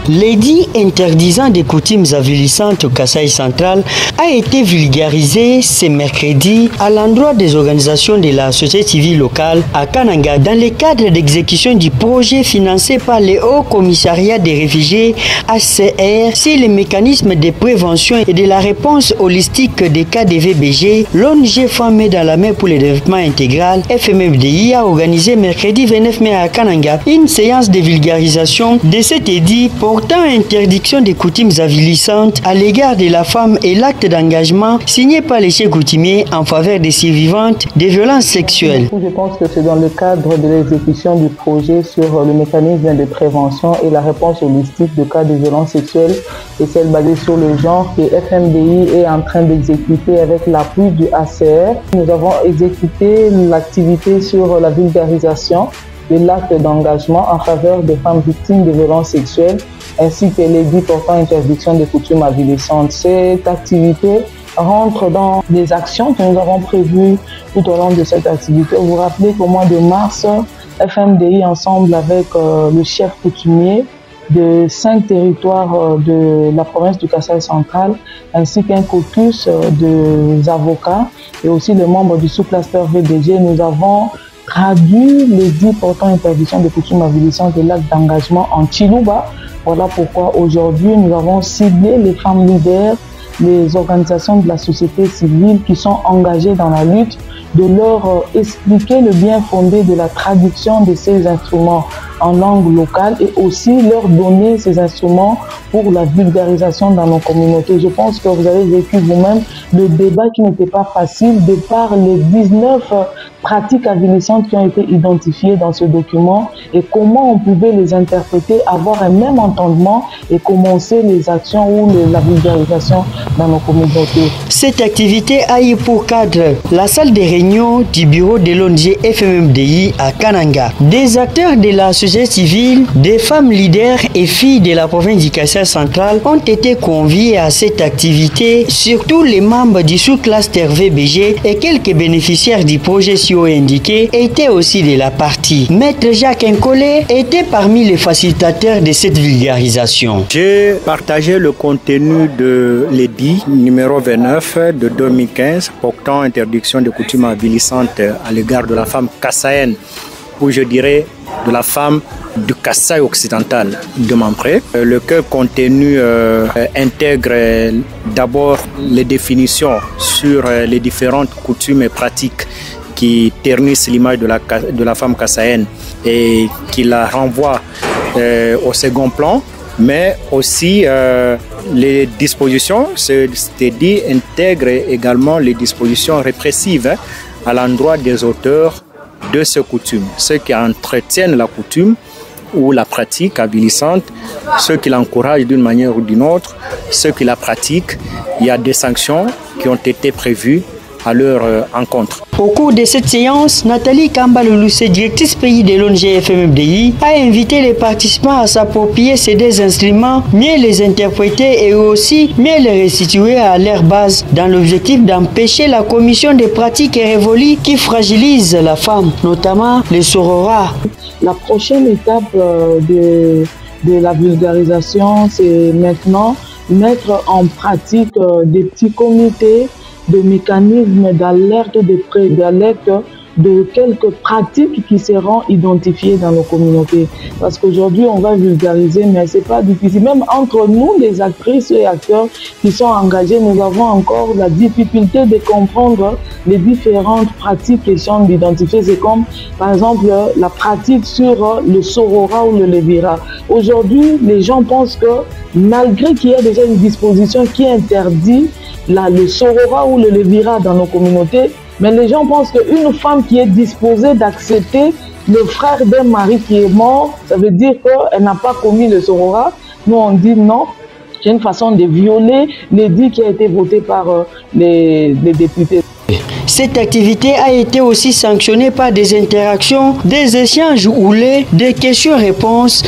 L'édit interdisant des coutumes avilissantes au Kasaï central a été vulgarisé ce mercredi à l'endroit des organisations de la société civile locale à Kananga dans le cadre d'exécution du projet financé par le Haut Commissariat des réfugiés HCR sur les mécanismes de prévention et de la réponse holistique des cas de VBG. L'ONG Femmes dans la mer pour le développement intégral FMFDI a organisé mercredi 29 mai à Kananga une séance de vulgarisation de cet édit portant interdiction des coutumes avilissantes à l'égard de la femme et l'acte d'engagement signé par les chefs coutumiers en faveur des survivantes de violences sexuelles. Je pense que c'est dans le cadre de l'exécution du projet sur le mécanisme de prévention et la réponse holistique de cas de violences sexuelles et celle basée sur le genre que FMDI est en train d'exécuter avec l'appui du HCR. Nous avons exécuté l'activité sur la vulgarisation de l'acte d'engagement en faveur des femmes victimes de violences sexuelles ainsi que l'édit portant interdiction des coutumes avilissantes. Cette activité rentre dans les actions que nous avons prévues tout au long de cette activité. Vous vous rappelez qu'au mois de mars, FMDI, ensemble avec le chef coutumier de 5 territoires de la province du Kasaï central, ainsi qu'un caucus des avocats et aussi les membres du sous-cluster VDG, nous avons traduit l'édit portant interdiction des coutumes avilissantes et l'acte d'engagement en Chiluba. Voilà pourquoi aujourd'hui nous avons ciblé les femmes leaders, les organisations de la société civile qui sont engagées dans la lutte, de leur expliquer le bien fondé de la traduction de ces instruments en langue locale et aussi leur donner ces instruments pour la vulgarisation dans nos communautés. Je pense que vous avez vécu vous-même le débat qui n'était pas facile de par les 19 pratiques avilissantes qui ont été identifiées dans ce document et comment on pouvait les interpréter, avoir un même entendement et commencer les actions ou la vulgarisation dans nos communautés. Cette activité a eu pour cadre la salle de réunion du bureau de l'ONG FMMDI à Kananga. Des acteurs de la société civile, des femmes leaders et filles de la province du Kasaï central ont été conviés à cette activité, surtout les membres du sous-cluster VBG et quelques bénéficiaires du projet SIO indiqué étaient aussi de la partie. Maître Jacques Nkolé était parmi les facilitateurs de cette vulgarisation. J'ai partagé le contenu de l'édit numéro 29 de 2015 portant interdiction des coutumes avilissantes à l'égard de la femme kassaïenne, ou je dirais de la femme du Kasaï occidental de Mampré. Lequel contenu intègre d'abord les définitions sur les différentes coutumes et pratiques qui ternissent l'image de la femme kassaïenne et qui la renvoient au second plan, mais aussi les dispositions, c'est-à-dire intègre également les dispositions répressives à l'endroit des auteurs de ces coutumes, ceux qui entretiennent la coutume ou la pratique avilissante, ceux qui l'encouragent d'une manière ou d'une autre, ceux qui la pratiquent. Il y a des sanctions qui ont été prévues à leur encontre. Au cours de cette séance, Nathalie Kambaloulou, directrice pays de l'ONG FMFDI, a invité les participants à s'approprier ces deux instruments, mieux les interpréter et aussi mieux les restituer à leur base dans l'objectif d'empêcher la commission des pratiques révolues qui fragilisent la femme, notamment les sororas. La prochaine étape de la vulgarisation, c'est maintenant mettre en pratique des petits comités de mécanismes d'alerte, de quelques pratiques qui seront identifiées dans nos communautés. Parce qu'aujourd'hui, on va vulgariser, mais c'est pas difficile. Même entre nous, les actrices et acteurs qui sont engagés, nous avons encore la difficulté de comprendre les différentes pratiques qui sont identifiées. C'est comme, par exemple, la pratique sur le sorora ou le levira. Aujourd'hui, les gens pensent que, malgré qu'il y a déjà une disposition qui interdit le sorora ou le levira dans nos communautés, mais les gens pensent qu'une femme qui est disposée d'accepter le frère d'un mari qui est mort, ça veut dire qu'elle n'a pas commis le sorora. Nous, on dit non. C'est une façon de violer l'édit qui a été voté par les députés. Cette activité a été aussi sanctionnée par des interactions, des échanges houlés, des questions-réponses